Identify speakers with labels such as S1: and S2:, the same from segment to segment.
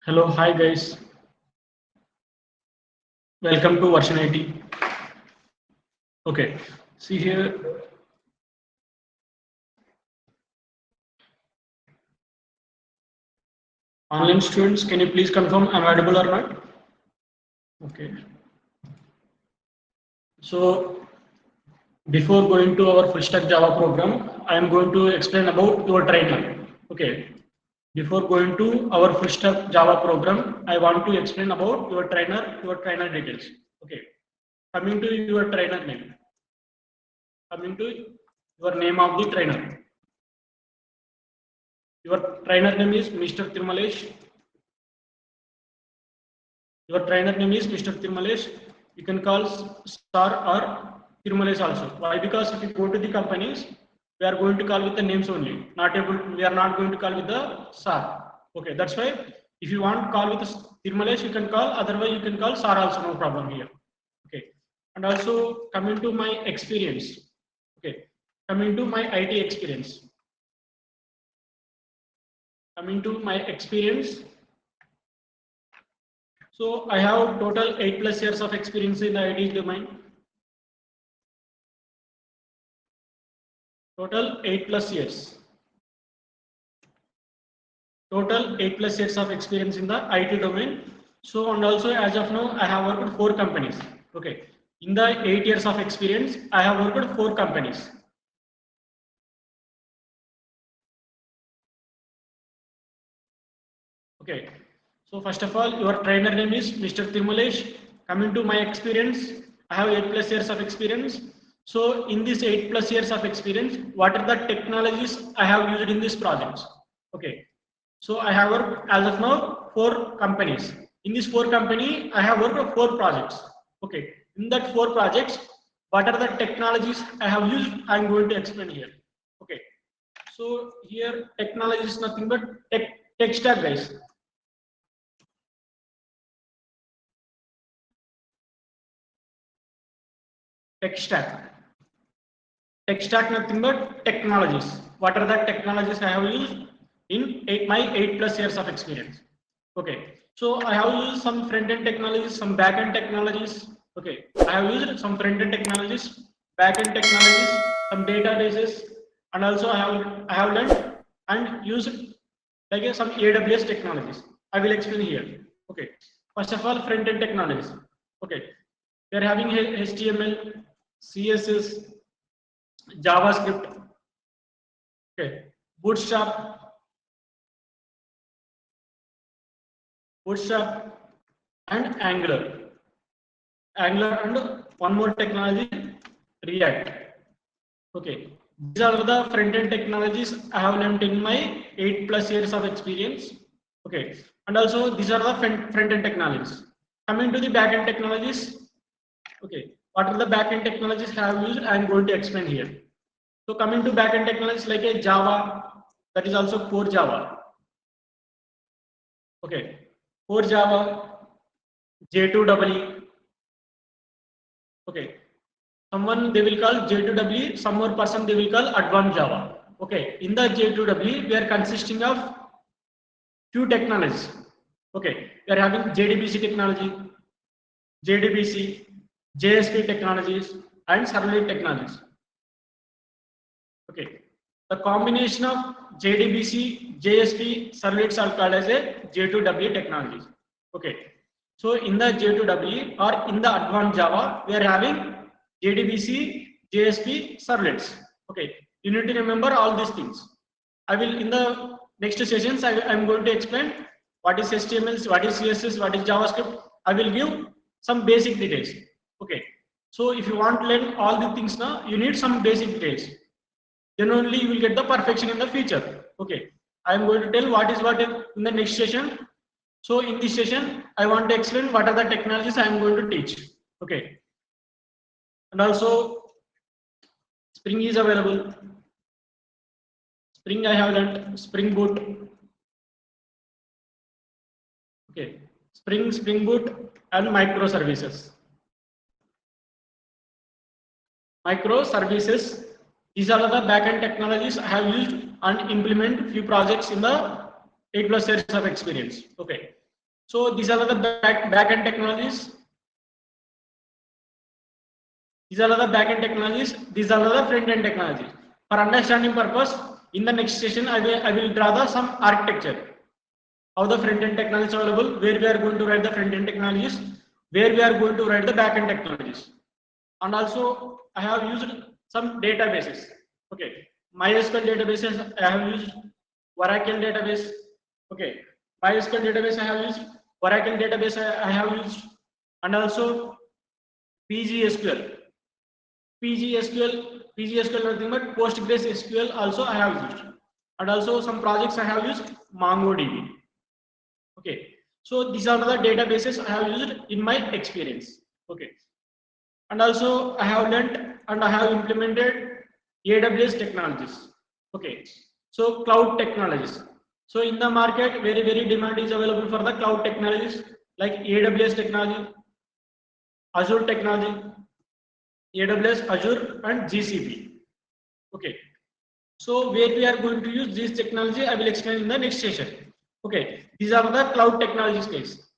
S1: Hello, hi guys. Welcome to version 80. Okay, see here. Online students, can you please confirm I'm audible or not? Okay. So before going to our full stack Java program, I am going to explain about your trainer. Okay. Before going to our full stack Java program, I want to explain about your trainer details. Okay. Coming to your trainer name. Coming to your name of the trainer. Your trainer name is Mr. Tirumalesh. Your trainer name is Mr. Tirumalesh. You can call Star or Tirumalesh also. Why? Because if you go to the companies, we are going to call with the names only. We are not going to call with the Star. Okay, that's why if you want to call with Tirumalesh, you can call. Otherwise, you can call Star also. No problem here. Okay, and also coming to my experience. Okay, coming to my IT experience. Coming to my experience. So I have total 8+ years of experience in the IT domain. Total 8+ years. Total 8+ years of experience in the IT domain. So and also as of now I have worked 4 companies. Okay. In the 8 years of experience, I have worked 4 companies. Okay. So first of all, your trainer name is Mr. Tirumalesh. Coming to my experience, I have 8+ years of experience. So in this 8+ years of experience, what are the technologies I have used in these projects? Okay. So I have worked as of now 4 companies. In this 4 company, I have worked on 4 projects. Okay. In that 4 projects, what are the technologies I have used? I am going to explain here. Okay. So here technology is nothing but tech stack, guys. Tech stack. Tech stack nothing but technologies. What are the technologies I have used in my 8+ years of experience? Okay. So I have used some front-end technologies, some back-end technologies. Okay. I have used some front-end technologies, back-end technologies, some databases, and also I have learned and used like some AWS technologies. I will explain here. Okay. First of all, front-end technologies. Okay. We are having HTML, CSS, JavaScript, okay, Bootstrap, and Angular, and one more technology, React. Okay, these are the front-end technologies I have learned in my 8+ years of experience. Okay, and also these are the front-end technologies. Coming to the back-end technologies. Okay, what are the back-end technologies I have used? I am going to explain here. So coming to backend technologies like a Java, that is also core Java. Okay, core Java, J2EE. Okay, someone they will call J2EE, some more person they will call advanced Java. Okay, in the J2EE we are consisting of few technologies. Okay, we are having JDBC technology, JDBC, JSP technologies, and Servlet technologies. Okay, the combination of JDBC, JSP, Servlets are called as a J2EE technologies. Okay, so in the J2EE or in the advanced Java, we are having JDBC, JSP, Servlets. Okay, you need to remember all these things. I will in the next sessions I am going to explain what is HTML, what is CSS, what is JavaScript. I will give some basic details. Okay, so if you want to learn all the things now, you need some basic details. Then only you will get the perfection in the future. Okay, I am going to tell what is what in the next session. So in this session, I want to explain what are the technologies I am going to teach. Okay, and also Spring is available. Spring I have learned, Spring Boot. Okay, Spring Boot and microservices. Microservices. These are the backend technologies I have used and implement few projects in the 8+ years of experience. Okay. So these are the backend technologies. These are the backend technologies. These are the front-end technologies. For understanding purpose, in the next session, I will draw some architecture. How the front-end technologies are available, where we are going to write the front-end technologies, where we are going to write the back-end technologies. And also, I have used some databases. Okay, MySQL databases, I have used Oracle database. Okay, MySQL database I have used, Oracle database I have used, and also PGSQL. PGSQL nothing but PostgreSQL also I have used, and also some projects I have used MongoDB. Okay, so these are the databases I have used in my experience. Okay, and also I have learned and I have implemented AWS technologies. Okay, so cloud technologies. So in the market, very demand is available for the cloud technologies like AWS technology, Azure technology, AWS, Azure, and GCP. Okay, so where we are going to use this technology, I will explain in the next session. Okay, these are the cloud technologies case.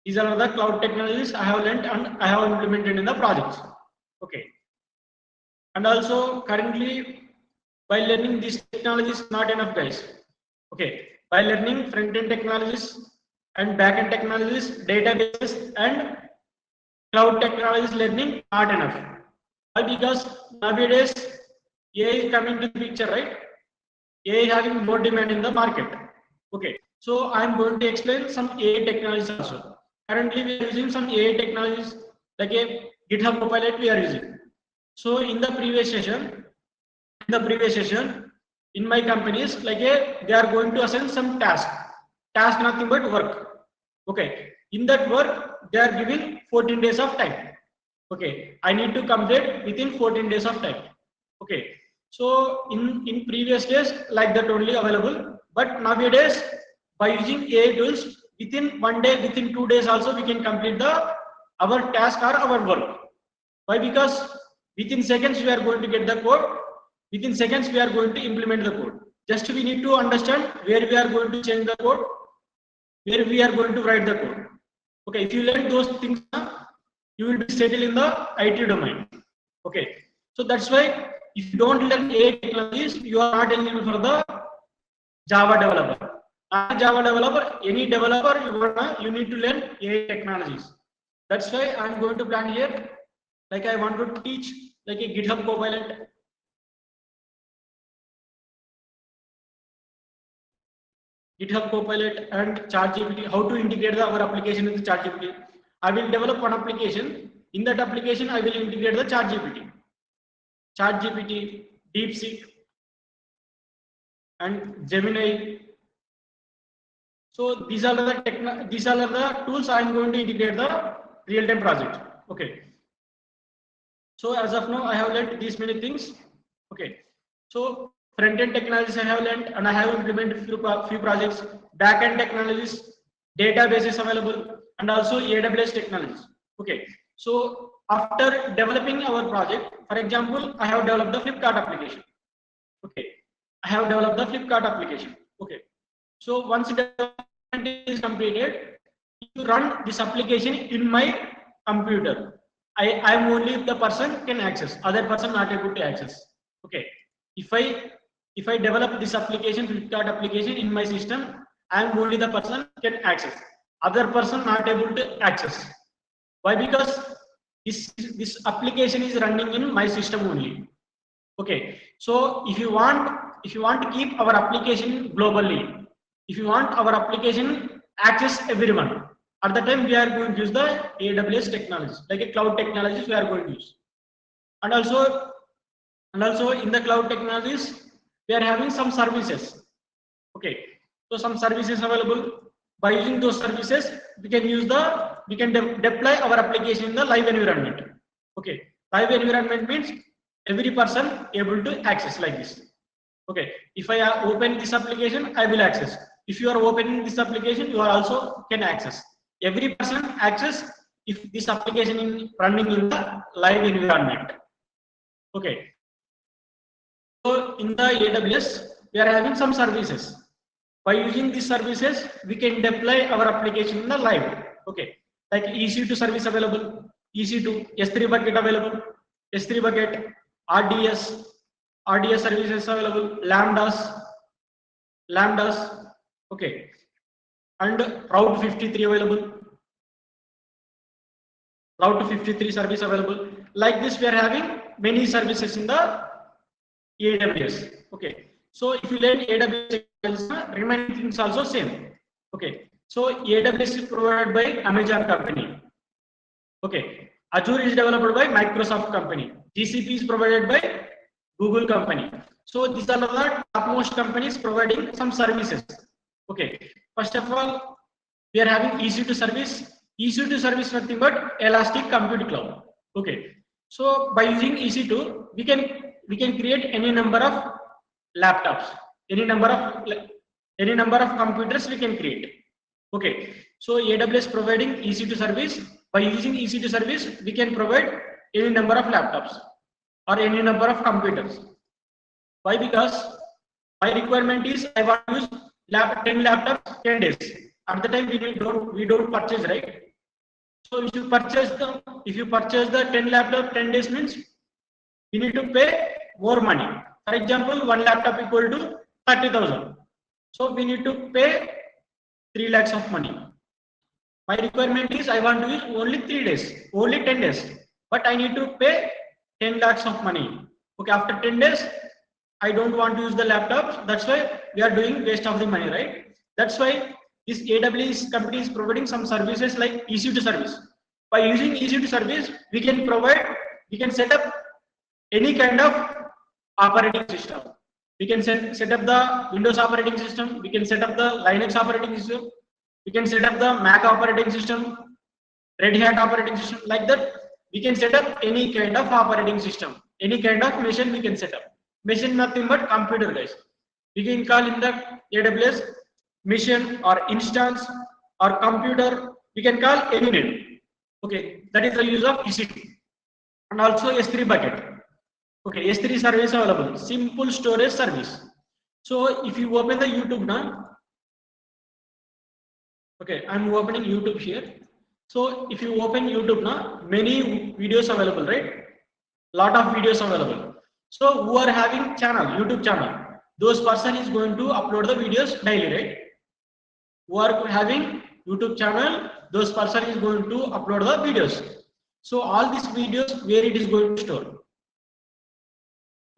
S1: These are the cloud technologies I have learned and I have implemented in the projects. Okay, and also currently, by learning these technologies, not enough, guys. Okay, by learning front-end technologies and back-end technologies, databases, and cloud technologies learning not enough. Why? Because nowadays AI is coming to the picture, right? AI having more demand in the market. Okay, so I am going to explain some AI technologies also. Currently, we are using some AI technologies like a GitHub Copilot we are using. So in the previous session, in my companies, like they are going to assign some task nothing but work. Okay, in that work they are giving 14 days of time. Okay, I need to complete within 14 days of time. Okay, so in previous days like that only available, but nowadays by using AI tools, within 1 day, within 2 days also we can complete our task or our work. Why? Because within seconds we are going to get the code, within seconds we are going to implement the code. Just we need to understand where we are going to change the code, where we are going to write the code. Okay, if you learn those things, you will be settled in the IT domain. Okay, so that's why if you don't learn AI technologies, you are not eligible for the Java developer. Not Java developer, any developer, you need to learn AI technologies. That's why I'm going to plan here. Like I want to teach like a GitHub Copilot, and ChatGPT, how to integrate our application with ChatGPT. I will develop one application. In that application, I will integrate the ChatGPT, DeepSeek, and Gemini. So these are the tools I am going to integrate the real-time project. Okay. So as of now, I have learned these many things. Okay. So front-end technologies I have learned and I have implemented few projects. Back-end technologies, databases available, and also AWS technologies. Okay. So after developing our project, for example, I have developed the Flipkart application. Okay. I have developed the Flipkart application. Okay. So once development is completed, you run this application in my computer. I am only the person can access, other person not able to access. Okay. If I develop this application, Flipkart application in my system, I am only the person can access. Other person not able to access. Why? Because this application is running in my system only. Okay. So if you want to keep our application globally, if you want our application access everyone, at the time we are going to use the AWS technologies, like a cloud technologies we are going to use. And also in the cloud technologies, we are having some services. Okay, so some services available. By using those services, we can deploy our application in the live environment. Okay, live environment means every person able to access like this. Okay, if I open this application, I will access. If you are opening this application, you are also can access. Every person access if this application is running in the live environment. Okay. So in the AWS, we are having some services. By using these services, we can deploy our application in the live. Okay, like EC2 service available, EC2, S3 bucket available, S3 bucket, RDS services available, lambdas, okay, and Route 53 available, Route 53 service available. Like this, we are having many services in the AWS. Okay, so if you learn AWS, remaining things also same. Okay, so AWS is provided by Amazon company. Okay, Azure is developed by Microsoft company. GCP is provided by Google company. So these are the topmost companies providing some services. Okay, first of all, we are having EC2 service. EC2 service nothing but Elastic Compute Cloud. Okay, so by using EC2, we can create any number of laptops, any number of computers we can create. Okay, so AWS providing EC2 service. By using EC2 service, we can provide any number of laptops or any number of computers. Why? Because my requirement is I want to use 10 laptops 10 days. At the time we don't purchase, right? So if you purchase the 10 laptop 10 days means you need to pay more money. For example, one laptop equal to 30,000. So we need to pay 3 lakhs of money. My requirement is I want to use only 3 days, only 10 days, but I need to pay 10 lakhs of money. Okay, after 10 days, I don't want to use the laptops. That's why we are doing waste of the money, right? That's why this AWS company is providing some services like EC2 service. By using EC2 service, we can set up any kind of operating system. We can set up the Windows operating system. We can set up the Linux operating system. We can set up the Mac operating system, Red Hat operating system. Like that, we can set up any kind of operating system, any kind of machine we can set up. Machine nothing but computer, guys. We can call in the AWS machine or instance or computer. We can call any name. Okay, that is the use of EC2 and also S3 bucket. Okay, S3 service available, simple storage service. So if you open the YouTube now, okay, I'm opening YouTube here. So if you open YouTube now, many videos available, right? Lot of videos available. So who are having channel, YouTube channel, those person is going to upload the videos daily, right? Who are having YouTube channel, those person is going to upload the videos. So all these videos, where it is going to store?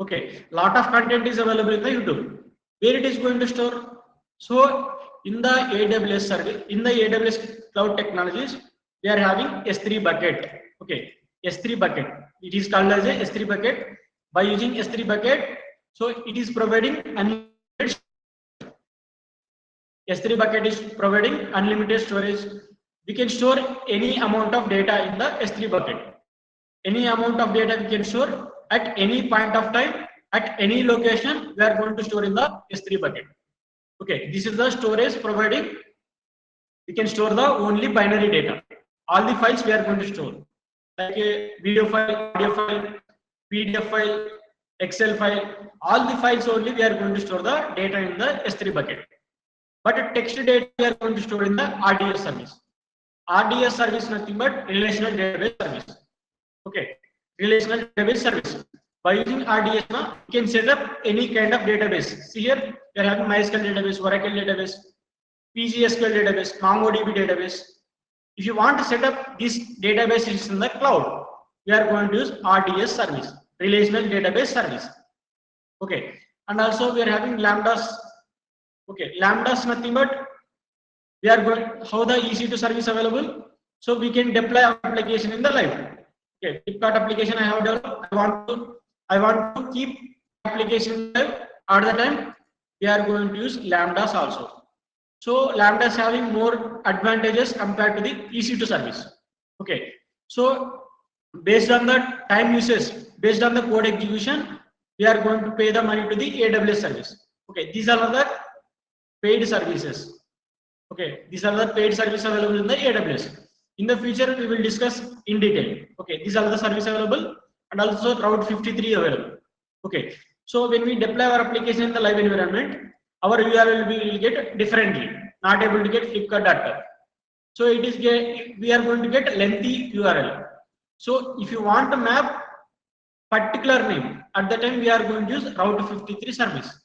S1: Okay, lot of content is available in the YouTube. Where it is going to store? So in the AWS service, in the AWS cloud technologies, we are having S3 bucket. Okay, S3 bucket. It is called as a S3 bucket. By using S3 bucket, so it is providing unlimited. S3 bucket is providing unlimited storage. We can store any amount of data in the S3 bucket. Any amount of data we can store at any point of time, at any location, we are going to store in the S3 bucket. Okay, this is the storage providing. We can store the only binary data. All the files we are going to store, like a video file, audio file, PDF file, Excel file. All the files only we are going to store the data in the S3 bucket. But text data we are going to store in the RDS service. RDS service nothing but relational database service. Okay, relational database service. By using RDS now, you can set up any kind of database. See here, we are having MySQL database, Oracle database, PGSQL database, MongoDB database. If you want to set up this database in the cloud, we are going to use RDS service, relational database service. Okay, and also we are having lambdas. Okay, lambdas nothing but we are going how the EC2 service available. So we can deploy our application in the live. Okay, Flipkart application I have developed. I want to keep application live. At the time we are going to use lambdas also. So lambdas having more advantages compared to the EC2 service. Okay, so based on the time usage, based on the code execution, we are going to pay the money to the AWS service. Okay, these are the paid services. Okay, these are the paid services available in the AWS. In the future, we will discuss in detail. Okay, these are the services available and also Route 53 available. Okay, so when we deploy our application in the live environment, our URL will get differently, not able to get Flipkart.com. So it is we are going to get lengthy URL. So if you want to map particular name, at the time we are going to use Route 53 service.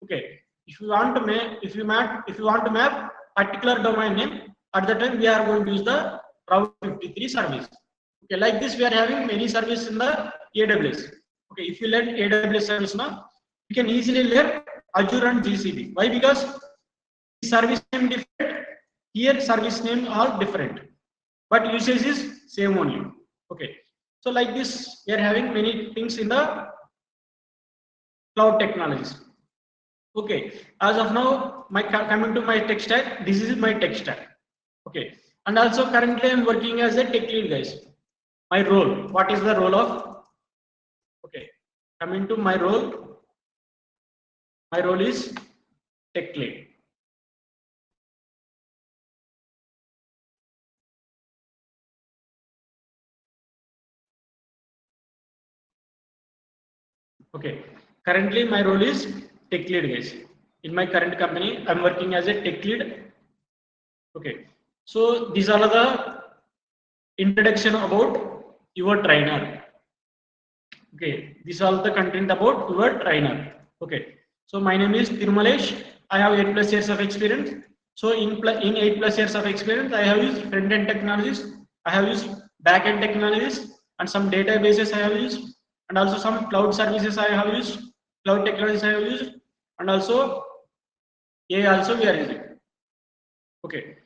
S1: Okay. If you want to map particular domain name, at the time we are going to use the Route 53 service. Okay, like this we are having many services in the AWS. Okay, if you learn AWS service now, you can easily learn Azure and GCP. Why? Because service name different, here service name are different, but usage is same only. Okay, so like this we are having many things in the cloud technologies. Okay, as of now, coming to my tech stack, this is my tech stack. Okay, and also currently I am working as a tech lead, guys. My role, what is the role of? Okay, coming to my role is tech lead. Okay, currently my role is tech lead, guys. In my current company, I'm working as a tech lead. Okay, so these are the introduction about your trainer. Okay, these are the content about your trainer. Okay, so my name is Tirumalesh. I have 8+ years of experience. So in 8+ years of experience, I have used front-end technologies, I have used back-end technologies, and some databases I have used, and also some cloud services I have used, cloud technologies I have used, and also AI also we are using. Okay,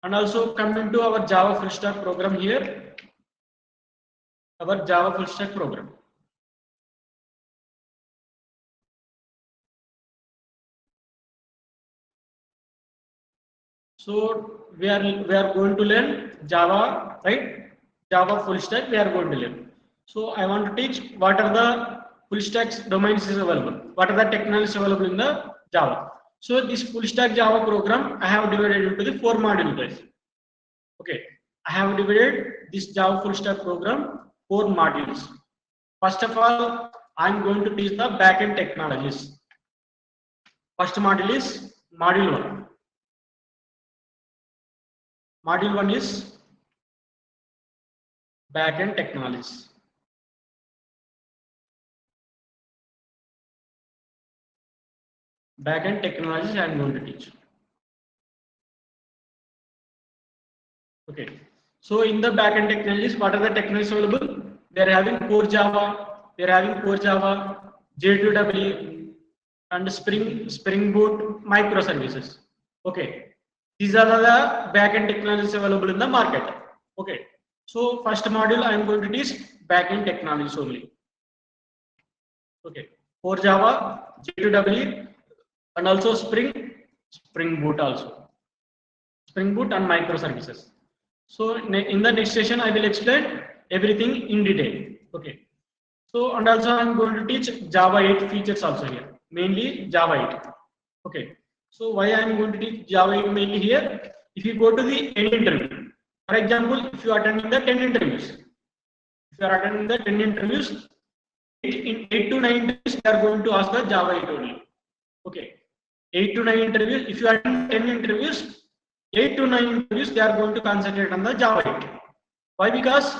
S1: and also coming to our Java full stack program here, our Java full stack program. So we are going to learn Java, right? Java full stack we are going to learn. So I want to teach what are the full stacks domains is available, what are the technologies available in the Java. So this full stack Java program I have divided into the 4 modules, guys. Okay, I have divided this Java full stack program 4 modules. First of all, I am going to teach the backend technologies. First module is module 1. Module 1 is backend technologies. Backend technologies I am going to teach. Okay. So in the backend technologies, what are the technologies available? They are having core Java, J2W, and Spring Boot microservices. Okay. These are the backend technologies available in the market. Okay. So first module I am going to teach backend technologies only. Okay. Core Java, J2W, and also Spring Boot also. Spring Boot and microservices. So in the next session, I will explain everything in detail. Okay. So and also I am going to teach Java 8 features also here, mainly Java 8. Okay. So why I am going to teach Java 8 mainly here? If you go to the any interview, for example, if you are attending the 10 interviews, in 8 to 9 interviews, they are going to ask the Java 8 only. Okay. 8 to 9 interviews. If you attend 10 interviews, 8 to 9 interviews, they are going to concentrate on the Java 8. Why? Because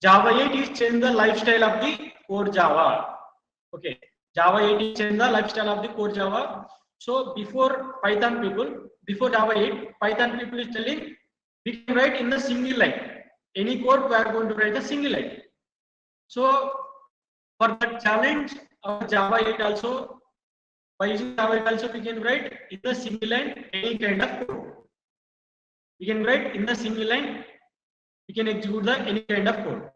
S1: Java 8 is changing the lifestyle of the core Java. Okay, Java 8 is changing the lifestyle of the core Java. So before Java 8, Python people is telling we can write in the single line. Any code we are going to write a single line. So for that challenge, our Java 8 also, by using Java 8 also we can write in the single line any kind of code. We can write in the single line, we can execute the any kind of code.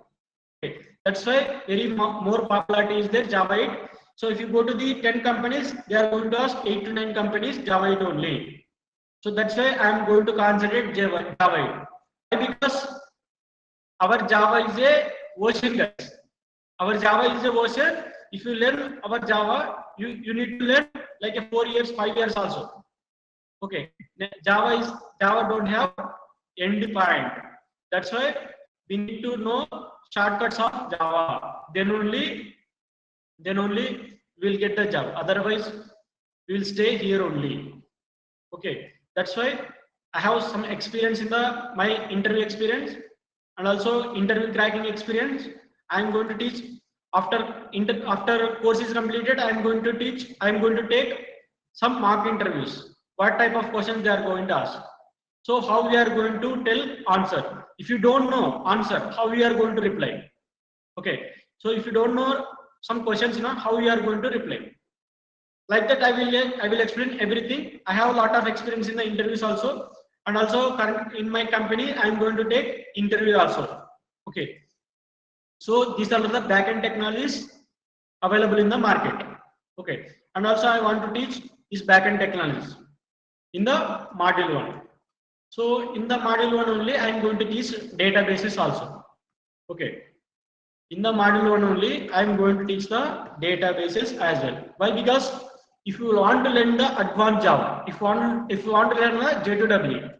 S1: Okay. That's why very more popularity is there Java 8. So if you go to the 10 companies, they are going to ask 8 to 9 companies Java 8 only. So that's why I am going to concentrate Java 8. Why? Because our Java is a version, guys. Our Java is a version. If you learn our Java, you need to learn like a 4 years, 5 years also. Okay, Java don't have end point. That's why we need to know shortcuts of Java. Then only we'll get the Java. Otherwise, you will stay here only. Okay, that's why I have some experience in my interview experience and also interview cracking experience. I am going to teach after course is completed. I am going to teach. I am going to take some mock interviews. What type of questions they are going to ask. So how we are going to tell answer. If you don't know answer, how we are going to reply. Okay. So if you don't know some questions, how we are going to reply. Like that, I will explain everything. I have a lot of experience in the interviews also, and also in my company, I am going to take interview also. Okay. So these are the backend technologies available in the market. Okay. And also I want to teach these backend technologies in the module 1. So in the module 1 only, I am going to teach databases also. Okay. In the module 1 only, I am going to teach the databases as well. Why? Because if you want to learn the advanced Java, if you want to learn the J2W,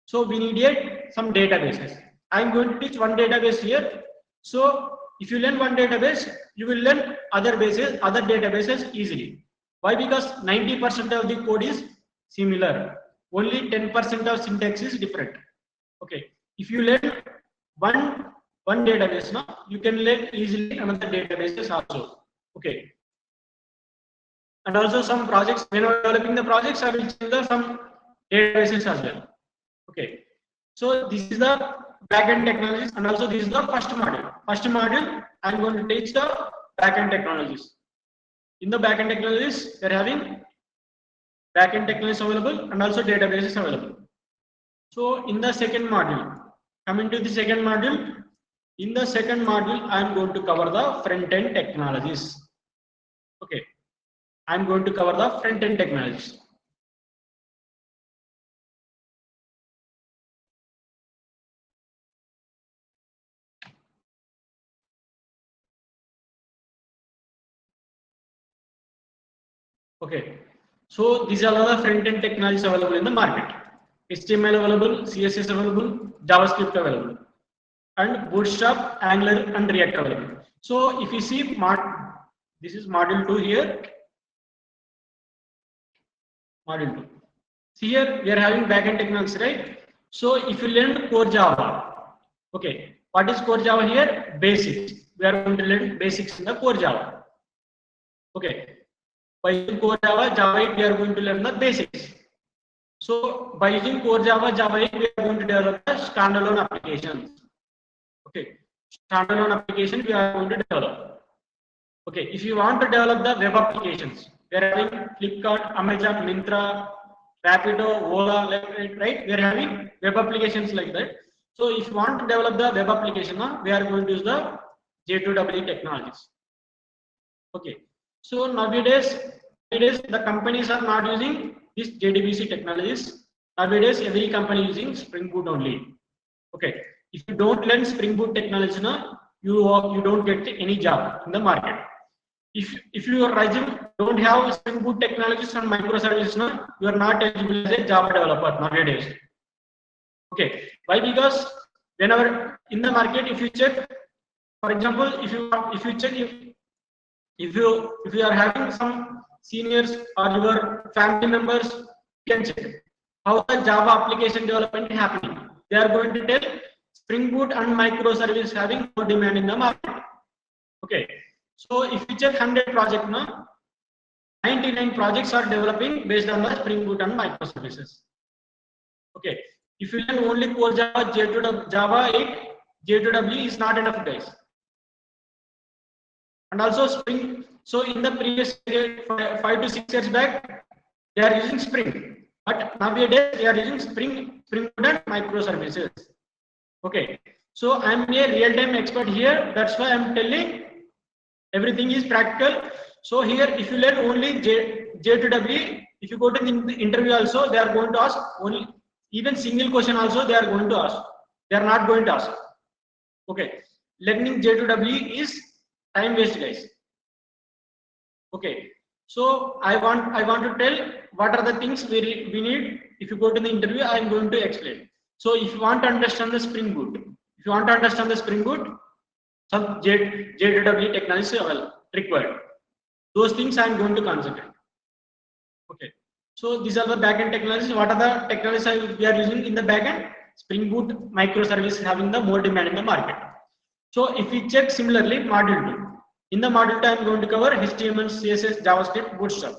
S1: so we needed some databases. I am going to teach one database here. So if you learn one database, you will learn other databases easily. Why? Because 90% of the code is similar. Only 10% of syntax is different. Okay. If you learn one database, you can learn easily another databases also. Okay. And also some projects, when I am developing the projects, I will change some databases as well. Okay. So this is the backend technologies, and also this is the first module. First module, I am going to teach the backend technologies. In the backend technologies, we are having backend technologies available and also databases available. So in the second module, coming to the second module, in the second module, I am going to cover the front-end technologies. Okay. I am going to cover the front-end technologies. Okay. So these are all the front-end technologies available in the market. HTML available, CSS available, JavaScript available, and Bootstrap, Angular, and React available. So if you see, this is module 2 here. Module 2. See here, we are having backend technologies, right? So if you learn core Java, okay, what is core Java here? Basics. We are going to learn basics in the core Java. Okay. By using core Java 8, we are going to learn the basics. So by using core Java 8, we are going to develop the standalone applications. Okay. Standalone application we are going to develop. Okay. If you want to develop the web applications, we are having Flipkart, Amazon, Myntra, Rapido, Ola, right? We are having web applications like that. So if you want to develop the web application, we are going to use the J2W technologies. Okay. So nowadays the companies are not using these JDBC technologies. Nowadays every company using Spring Boot only. Okay. If you don't learn Spring Boot technology, you don't get any job in the market. If your resume don't have Spring Boot technologies and microservices, you are not eligible as a Java developer nowadays. Okay. Why? Because whenever in the market, if you check, for example, if you are having some seniors or your family members, you can check how the Java application development is happening. They are going to tell Spring Boot and microservice having more demand in the market. Okay. So if you check 100 projects, 99 projects are developing based on the Spring Boot and microservices. Okay. If you learn only core Java, Java 8, J2W is not enough, guys. And also Spring. So in the previous 5 to 6 years back, they are using Spring, but nowadays they are using Spring Boot and microservices. Okay. So I am a real-time expert here. That's why I am telling everything is practical. So here, if you learn only J2W, if you go to the interview also, they are going to ask only even single question also they are going to ask. They are not going to ask. Okay. Learning J2W is time waste, guys. Okay. So I want to tell what are the things we need. If you go to the interview, I am going to explain. So if you want to understand the Spring Boot, some J2W technology are required. Those things I am going to concentrate. Okay. So these are the backend technologies. What are the technologies we are using in the backend? Spring Boot microservice having the more demand in the market. So if we check similarly module 2. In the module 2, I am going to cover HTML, CSS, JavaScript, Bootstrap.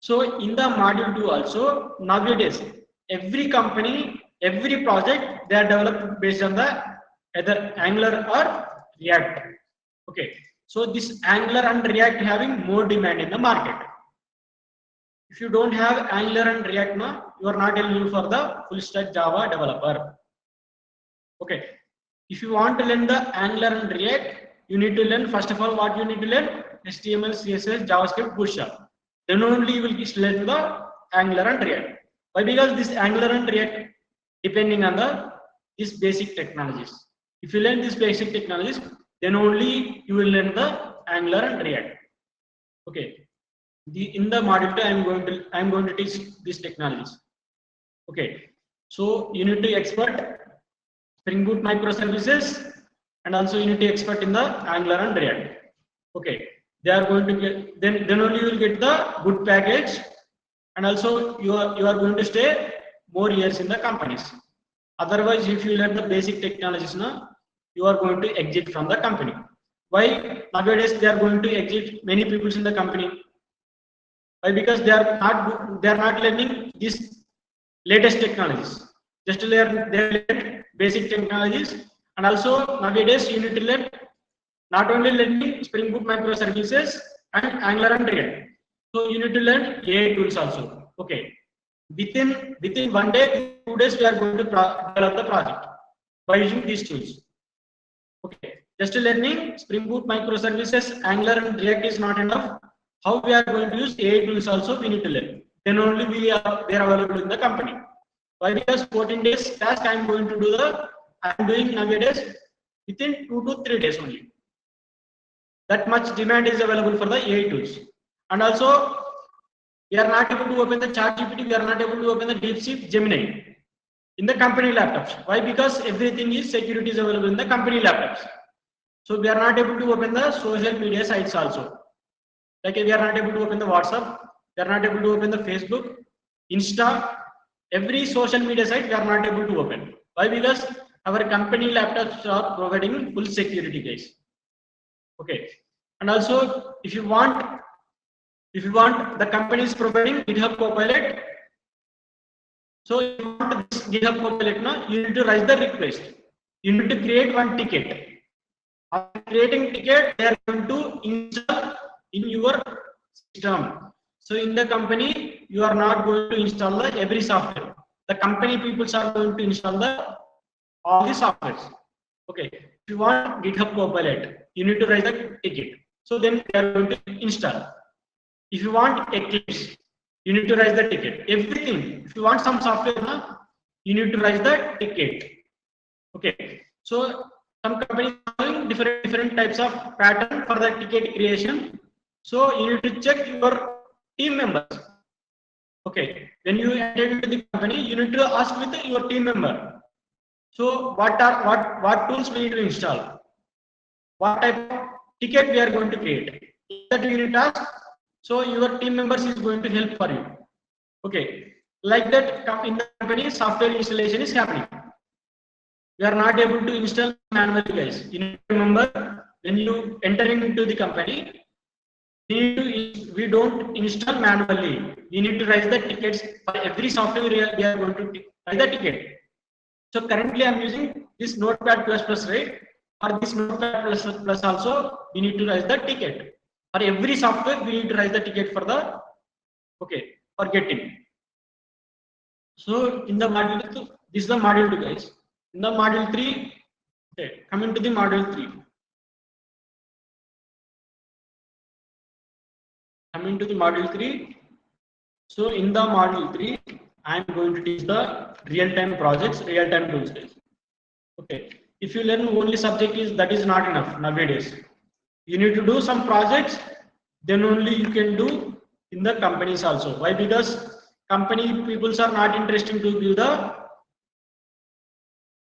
S1: So in the module 2 also, nowadays, every company, every project, they are developed based on the either Angular or React. Okay. So this Angular and React having more demand in the market. If you don't have Angular and React now, you are not eligible for the full stack Java developer. Okay. If you want to learn the Angular and React, you need to learn, first of all, what you need to learn? HTML, CSS, JavaScript, Bootstrap. Then only you will learn the Angular and React. Why? Because this Angular and React depending on these basic technologies. If you learn these basic technologies, then only you will learn the Angular and React. Okay. In the module 2, I am going to teach these technologies. Okay. So you need to expert Spring Boot microservices, and also you need to expert in the Angular and React. Okay. They are going to get, then only you will get the good package, and also you are going to stay more years in the companies. Otherwise, if you learn the basic technologies now, you are going to exit from the company. Why? Nowadays they are going to exit many people in the company. Why? Because they are not learning these latest technologies. Just learn basic technologies, and also nowadays you need to learn not only learning Spring Boot microservices and Angular and React. So you need to learn AI tools also. Okay. Within 1 day, 2 days, we are going to develop the project by using these tools. Okay. Just learning Spring Boot microservices, Angular and React is not enough. How we are going to use AI tools also we need to learn. Then only they are available in the company. Why? Because 14 days task I am going to do I am doing nowadays within 2 to 3 days only. That much demand is available for the AI tools. And also, we are not able to open the ChatGPT, we are not able to open the DeepSeek, Gemini in the company laptops. Why? Because everything is security is available in the company laptops. So we are not able to open the social media sites also. Like we are not able to open the WhatsApp, we are not able to open the Facebook, Insta, every social media site we are not able to open. Why? Because our company laptops are providing full security, guys. Okay. And also, if you want the company is providing GitHub Copilot. So if you want this GitHub Copilot now, you need to write the request. You need to create one ticket. After creating ticket, they are going to install in your system. So in the company, you are not going to install every software. The company people are going to install all the softwares. Okay. If you want GitHub Copilot, you need to write the ticket. So then they are going to install. If you want Eclipse, you need to write the ticket. Everything. If you want some software, you need to write the ticket. Okay. So some companies are having different types of pattern for the ticket creation. So you need to check your team members. Okay. When you enter into the company, you need to ask with your team member. So what tools we need to install? What type of ticket we are going to create? That you need to ask. So your team members is going to help for you. Okay. Like that in the company, software installation is happening. We are not able to install manually, guys. You need to remember when you enter into the company, we don't install manually. We need to write the tickets for every software we are going to write the ticket. So currently I'm using this Notepad++, right? For this Notepad++ also, we need to write the ticket. For every software, we need to write the ticket for for getting. So in the module 2, this is the module 2, guys. In the module 3, okay, coming to the module 3. Coming to the module 3. So in the module 3, I am going to teach the real-time projects, real-time tools, guys. Okay. If you learn only subject that is not enough nowadays. You need to do some projects, then only you can do in the companies also. Why? Because company people are not interested to give the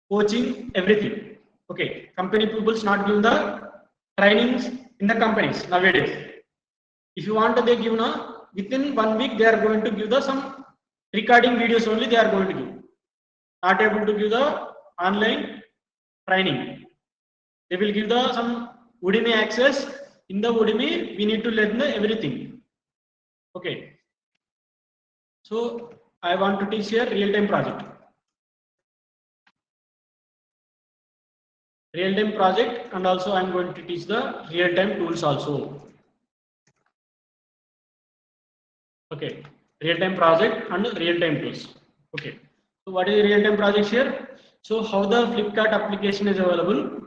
S1: coaching everything. Okay, company people not give the trainings in the companies nowadays. If you want, they give within 1 week they are going to give the some recording videos only they are going to give. Not able to give the online training. They will give the some Udemy access. In the Udemy, we need to learn the everything. Okay. So I want to teach here real-time project. Real-time project, and also I am going to teach the real-time tools also. Okay, real-time project and real-time tools. Okay, so what is real-time project here? So how the Flipkart application is available?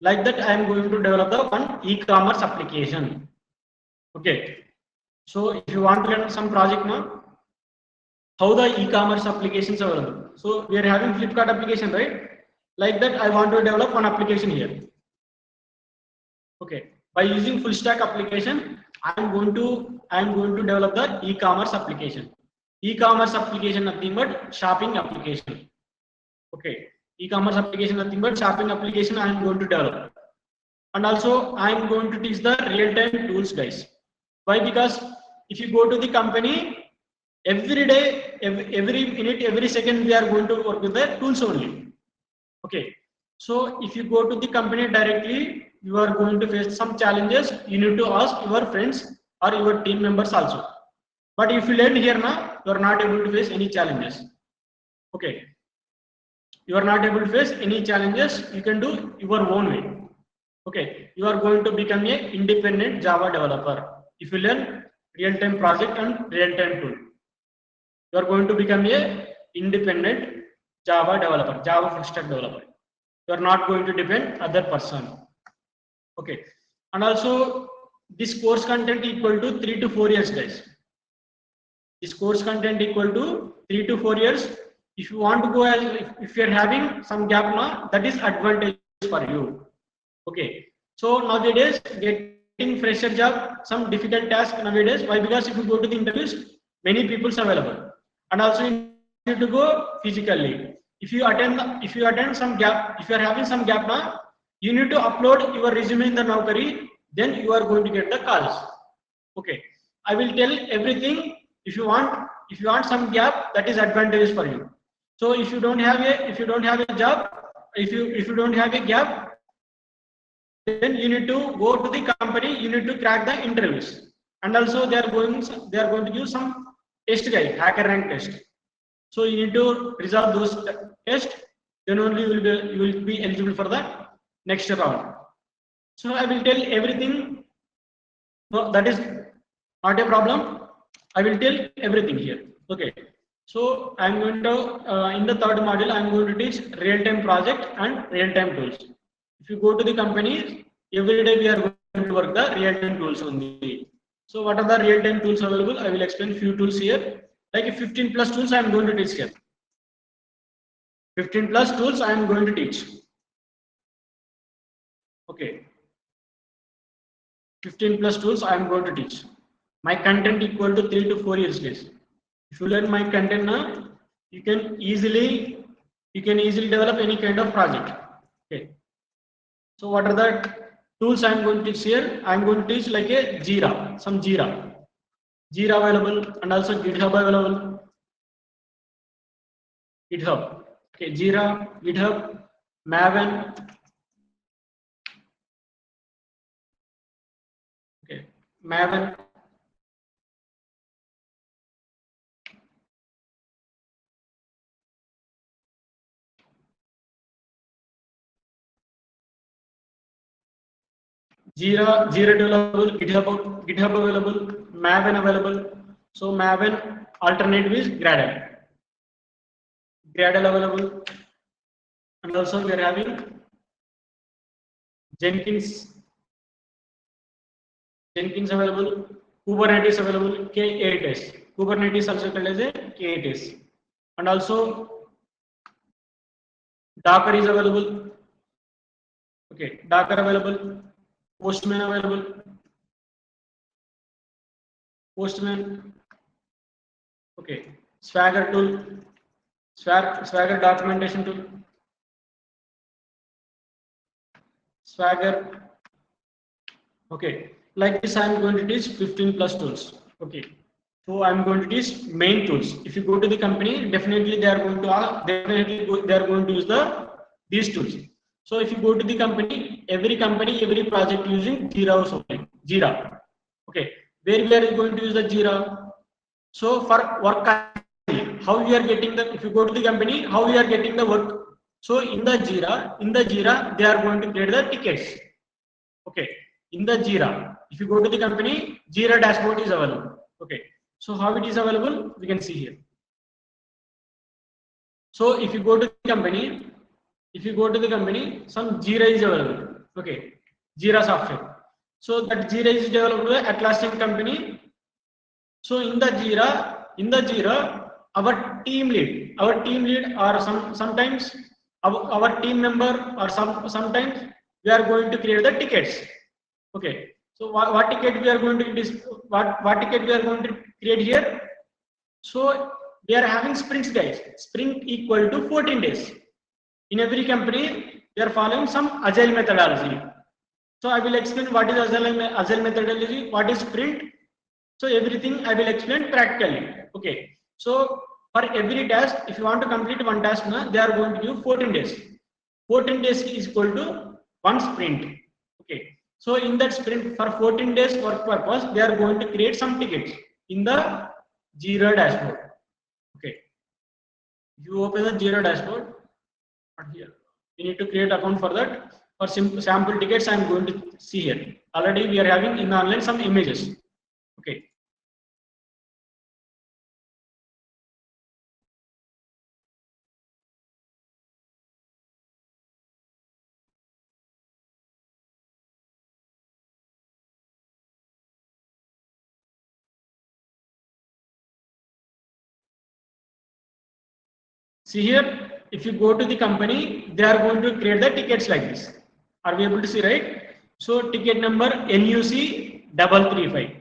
S1: Like that, I am going to develop the one e-commerce application. Okay, so if you want to learn some project now, how the e-commerce applications are available. So we are having Flipkart application, right? Like that, I want to develop one application here. Okay, by using full stack application, I am going to develop the e-commerce application. E-commerce application nothing but shopping application. Okay, e-commerce application nothing but shopping application I am going to develop. And also I am going to teach the real-time tools, guys. Why? Because if you go to the company, every day, every minute, every second, we are going to work with the tools only. Okay, so if you go to the company directly, you are going to face some challenges. You need to ask your friends or your team members also. But if you learn here now, you are not able to face any challenges. Okay, you are not able to face any challenges. You can do your own way. Okay, you are going to become a independent Java developer if you learn real-time project and real-time tool. You are going to become a independent Java developer, Java full stack developer. You are not going to depend other person. Okay, and also this course content equal to 3 to 4 years, guys. This course content equal to 3 to 4 years. If you want to go as if you are having some gap now, that is advantage for you. Okay, so nowadays getting fresher job some difficult task nowadays. Why? Because if you go to the interviews, many people are available, and also you need to go physically. If you attend some gap, if you are having some gap now, you need to upload your resume in the Naukri, then you are going to get the calls. Okay, I will tell everything. If you want some gap, that is advantageous for you. So if you don't have a job, if you don't have a gap, then you need to go to the company, you need to crack the interviews, and also they are going to give some test guide, hacker rank test. So you need to resolve those tests, then only you will be eligible for the next round. So I will tell everything. No, that is not a problem. I will tell everything here. Okay. So I am going to in the third module I am going to teach real-time project and real-time tools. If you go to the companies, every day we are going to work the real-time tools only. So what are the real-time tools available? I will explain few tools here. Like 15 plus tools I am going to teach here. 15 plus tools I am going to teach. Okay. 15 plus tools I am going to teach. My content equal to 3 to 4 years, guys. If you learn my content now, you can easily develop any kind of project. Okay. So what are the tools I am going to teach here? I am going to teach like a Jira, some Jira available, and also GitHub available. GitHub. Okay, Jira, GitHub, Maven. Okay, Maven. Jira available, GitHub available, Maven available. So Maven alternative is Gradle available, and also we are having Jenkins available, Kubernetes available, K8s. Kubernetes also called as a K8s, and also Docker is available. Okay, Docker available, Postman available, Postman. Okay, Swagger tool, Swagger documentation tool, Swagger. Okay, like this I am going to teach 15 plus tools. Okay, So I'm going to use main tools. If you go to the company, definitely they are going to use these tools. So if you go to the company, every project using Jira also. Jira. Okay. Where we are going to use the Jira? So for work, how we are getting the, if you go to the company, how we are getting the work? So in the Jira, they are going to create the tickets. Okay. In the Jira, if you go to the company, Jira dashboard is available. Okay. So how it is available, we can see here. So if you go to the company, some Jira is available. Okay. Jira software. So that Jira is developed by Atlassian company. So in the Jira, our team lead or sometimes our team member or sometimes we are going to create the tickets. Okay. So what ticket we are going to what ticket we are going to create here? So we are having sprints, guys. Sprint equal to 14 days. In every company, they are following some agile methodology. So I will explain what is agile methodology, what is sprint. So everything I will explain practically. Okay. So for every task, if you want to complete one task, they are going to give 14 days. 14 days is equal to one sprint. Okay. So in that sprint, for 14 days work purpose, they are going to create some tickets in the Jira dashboard. Okay. You open the Jira dashboard. Here, we need to create account for that. For sample tickets, I am going to see here. Already we are having in online some images. Okay. See here, if you go to the company, they are going to create the tickets like this. Are we able to see, right? So ticket number NUC 335.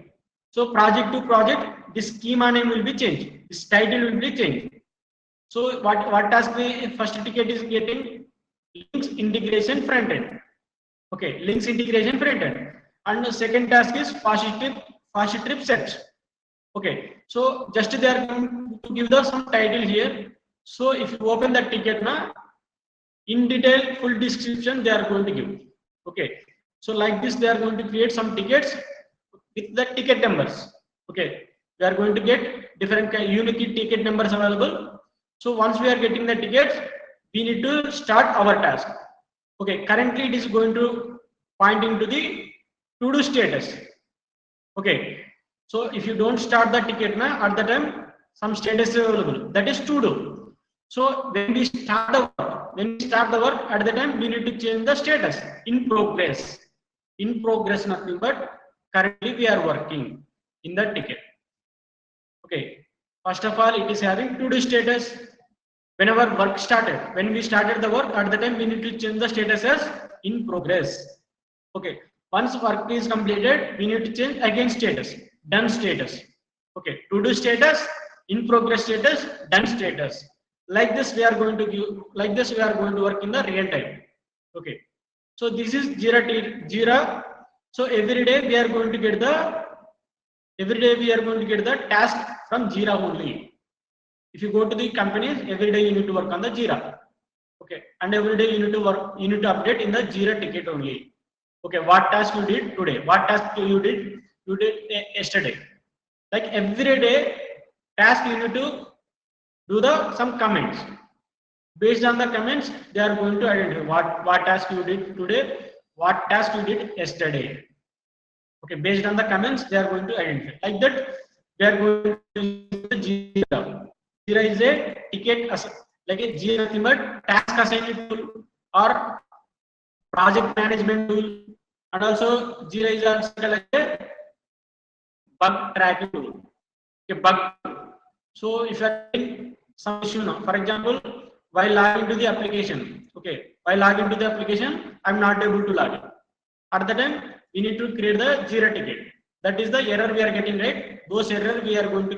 S1: So project to project, this schema name will be changed. This title will be changed. So what task the first ticket is getting? Links integration front end. Okay, links integration front end. And the second task is fast trip search. Okay, so just they are going to give the some title here. So if you open that ticket now, in detail full description they are going to give. Okay, so like this they are going to create some tickets with the ticket numbers. Okay, we are going to get different unique ticket numbers available. So once we are getting the tickets, we need to start our task. Okay, currently it is going to point into the to-do status. Okay, so if you don't start the ticket now, at the time some status is available, that is to do. So when we start the work, at the time we need to change the status in progress. In progress, nothing but currently we are working in the ticket. Okay, first of all, it is having to do status. Whenever work started, when we started the work, at the time we need to change the status as in progress. Okay, once work is completed, we need to change again status, done status. Okay, to do status, in progress status, done status. Like this we are going to give, like this we are going to work in the real time. Okay, so this is Jira. So every day we are going to get the task from Jira only. If you go to the companies, every day you need to work on the Jira. Okay, and every day you need to update in the Jira ticket only. Okay, what task you did today? What task you did yesterday? Like every day task you need to do some comments. Based on the comments, they are going to identify what task you did today, what task you did yesterday. Okay, based on the comments, they are going to identify. Like that, they are going to use the Jira. Jira is a ticket, like a Jira task assignment tool or project management tool, and also Jira is also like a bug tracking tool. A bug. So if you are getting some issue now, for example, while logging into the application, okay, while logging into the application, I'm not able to log in. At the time, we need to create the Jira ticket. That is the error we are getting, right? Those errors we are going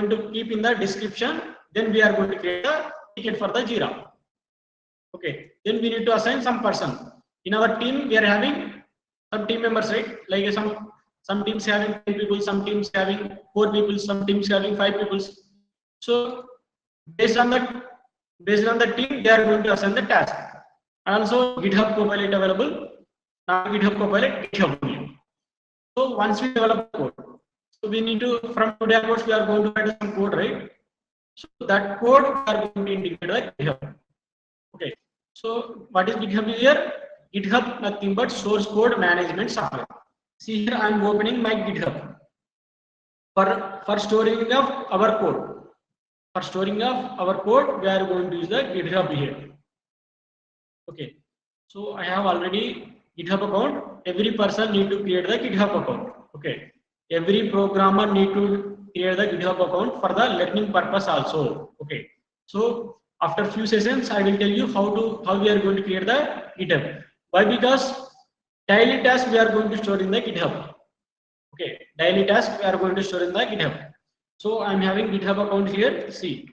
S1: to keep in the description. Then we are going to create a ticket for the Jira. Okay. Then we need to assign some person. In our team, we are having some team members, right? Like some Some teams having 10 people, some teams having 4 people, some teams having 5 people. So based on the team, they are going to assign the task. And also GitHub Copilot available. Now GitHub Copilot, GitHub only. So once we develop code, so we need to, from today onwards, we are going to write some code, right? So that code we are going to integrate with GitHub. Okay. So what is GitHub here? GitHub nothing but source code management software. See here I am opening my GitHub for storing of our code. For storing of our code, we are going to use the GitHub here. Okay. So I have already GitHub account. Every person need to create the GitHub account. Okay. Every programmer need to create the GitHub account for the learning purpose also. Okay. So after few sessions, I will tell you how we are going to create the GitHub. Why? Because daily task we are going to store in the GitHub. Okay. Daily task we are going to store in the GitHub. So I'm having GitHub account here. See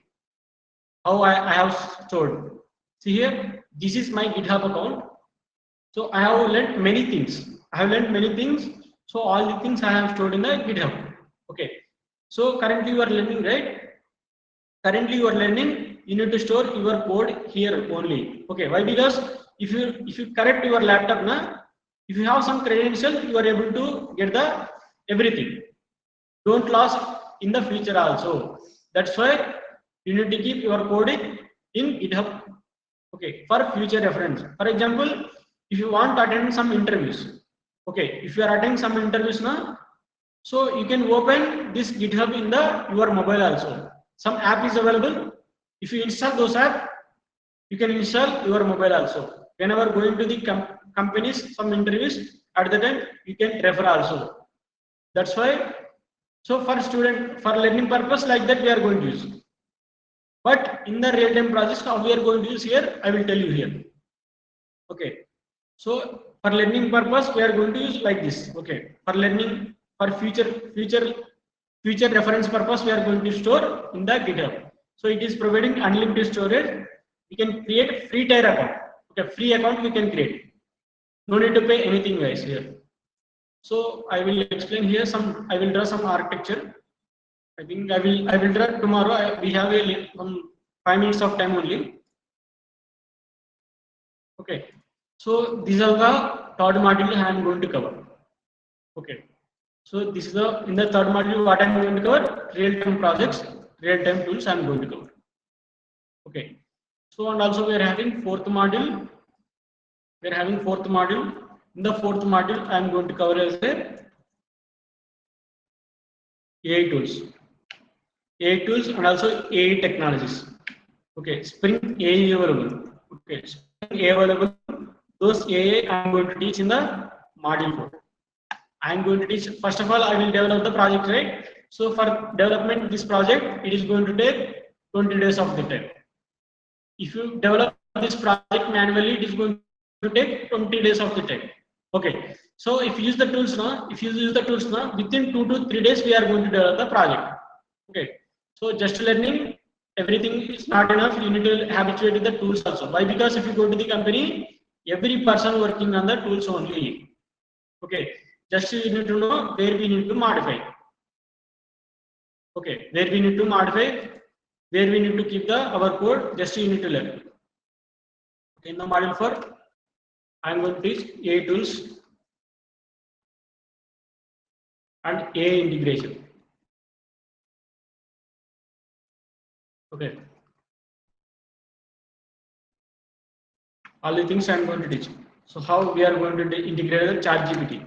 S1: how I have stored. See here, this is my GitHub account. So I have learned many things. So all the things I have stored in the GitHub. Okay. So currently you are learning, right? Currently you are learning. You need to store your code here only. Okay. Why? Because if you connect your laptop now, if you have some credential, you are able to get the everything. Don't lose in the future also. That's why you need to keep your code in GitHub. Okay, for future reference. For example, if you want to attend some interviews, okay, if you are attending some interviews now, so you can open this GitHub in your mobile also. Some app is available. If you install those apps, you can install your mobile also. Whenever going to the companies, some interviews, at the time you can refer also. That's why. So for learning purpose like that we are going to use. But in the real-time projects, how we are going to use here, I will tell you here. Okay. So for learning purpose, we are going to use like this. Okay. For learning, for future reference purpose, we are going to store in the GitHub. So it is providing unlimited storage. We can create free tier account. Okay, free account we can create. No need to pay anything guys here. So I will explain here I will draw some architecture. I think I will draw tomorrow. We have 5 minutes of time only. Okay. So these are the third module I am going to cover. Okay. So this is in the third module what I am going to cover, real-time projects, real-time tools I am going to cover. Okay. So and also we are having fourth module. In the fourth module, I am going to cover as AI tools and also AI technologies. Okay, Spring AI available. Okay, Spring AI available. Those AI I am going to teach in the module 4. I am going to teach. First of all, I will develop the project, right? So for development this project, it is going to take 20 days of the time. If you develop this project manually, it is going to take 20 days of the time. Okay, so if you use the tools now, within 2 to 3 days we are going to develop the project. Okay, so just learning everything is not enough. You need to habituate with the tools also. Why? Because if you go to the company, every person working on the tools only. Okay, just you need to know where we need to modify. Okay, where we need to modify, where we need to keep our code. Just you need to learn. Okay, in the module 4. I am going to teach AI tools and AI integration. Okay. All the things I am going to teach. So how we are going to integrate the ChatGPT.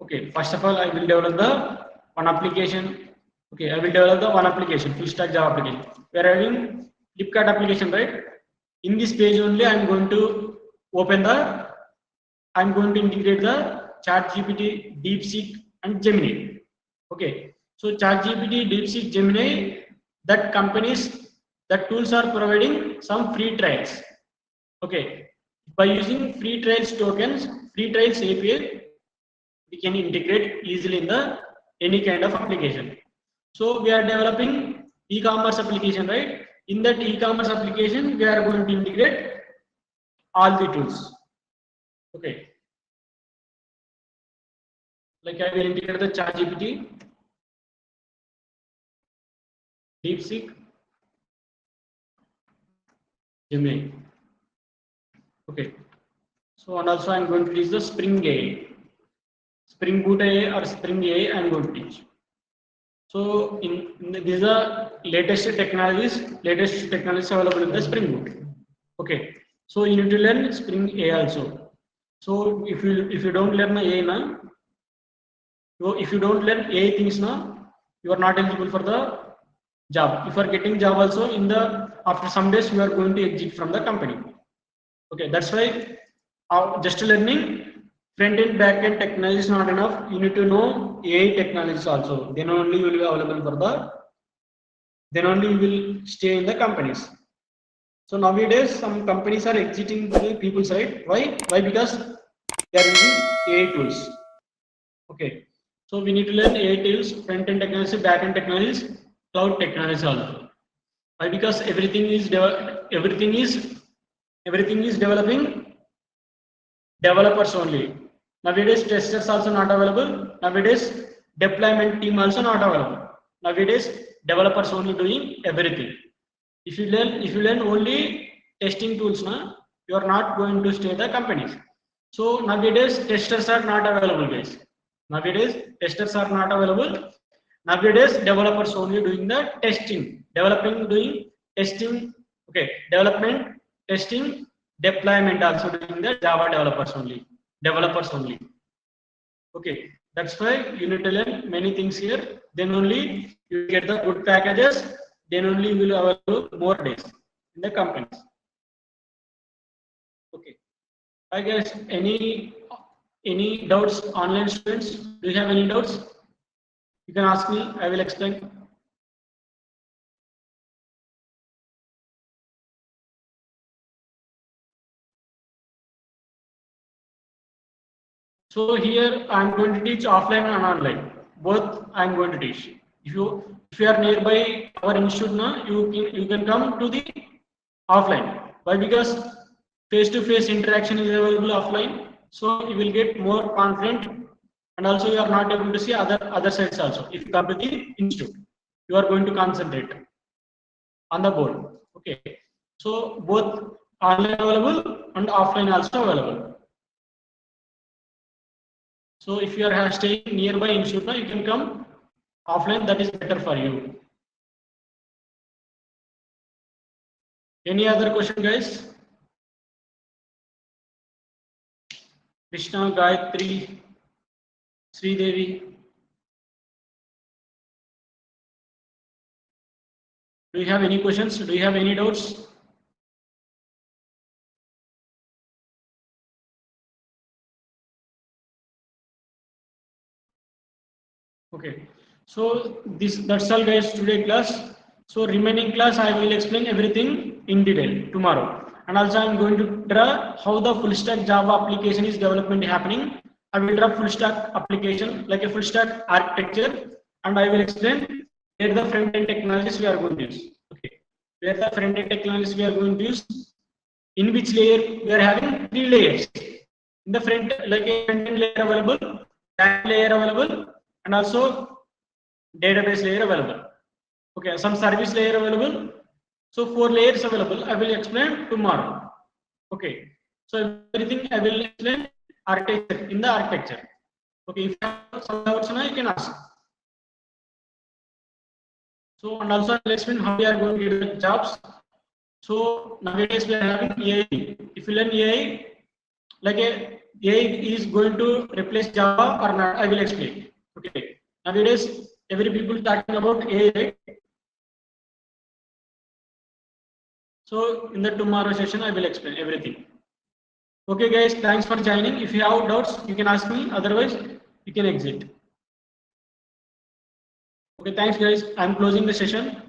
S1: Okay. First of all, I will develop the one application. Okay. I will develop the one application, full stack Java application. We are having Flipkart application, right? In this page only, I am going to integrate the ChatGPT, DeepSeek, and Gemini. Okay, so ChatGPT, DeepSeek, Gemini, that tools are providing some free trials. Okay, by using free trials tokens, free trials API, we can integrate easily in any kind of application. So we are developing e-commerce application, right? In that e-commerce application, we are going to integrate all the tools. Okay, Like I will integrate the ChatGPT, DeepSeek, Gemini. Okay. So and also I'm going to teach the Spring AI, Spring Boot AI or Spring AI. I'm going to teach. So these are latest technologies available in the Spring Boot. Okay. So you need to learn Spring AI also. So if you don't learn AI now, if you don't learn AI things now, you are not eligible for the job. If you are getting job also after some days you are going to exit from the company. Okay, that's why just learning front end back end technology is not enough. You need to know AI technologies also. Then only you will be available for then only you will stay in the companies. So nowadays some companies are exiting the people side. Why? Why? Because they are using AI tools. Okay. So we need to learn AI tools, front end technology, back end technologies, cloud technology also. Why? Because everything is developing developers only. Nowadays testers also not available. Nowadays deployment team also not available. Nowadays developers only doing everything. If you learn only testing tools now, you are not going to stay the companies. So nowadays testers are not available, guys. Nowadays testers are not available. Nowadays developers only doing the testing, doing testing. Okay, development, testing, deployment also doing the Java developers only. Okay, that's why you need to learn many things here. Then only you get the good packages. Then only you will have more days in the companies. Okay, I guess any doubts, online students? Do you have any doubts? You can ask me. I will explain. So here I am going to teach offline and online. Both I am going to teach. If you are nearby our institute now, you can come to the offline. Why? Because face-to-face interaction is available offline. So you will get more confident, and also you are not able to see other sides also. If you come to the institute, you are going to concentrate on the board. Okay. So both online available and offline also available. So if you are staying nearby institute, you can come offline. That is better for you. Any other question, guys? Krishna, Gayatri, Sri Devi. Do you have any questions? Do you have any doubts? Okay. So that's all, guys. Today class. So remaining class I will explain everything in detail tomorrow. And also I am going to draw how the full stack Java application is development happening. I will draw full stack application like a full stack architecture, and I will explain where the front end technologies we are going to use. Okay. Where the front end technologies we are going to use, in which layer we are having 3 layers. In the front, like a front end layer available, back layer available, and also database layer available. Okay, some service layer available. So 4 layers available. I will explain tomorrow. Okay, so everything I will explain architecture in the architecture. Okay, if you have some doubts now, you can ask. So and also I will explain how we are going to get the jobs. So nowadays we are having AI. If you learn AI, like AI is going to replace Java or not, I will explain. Okay, nowadays every people talking about AI. So in the tomorrow session, I will explain everything. Okay, guys, thanks for joining. If you have doubts, you can ask me. Otherwise, you can exit. Okay, thanks, guys. I'm closing the session.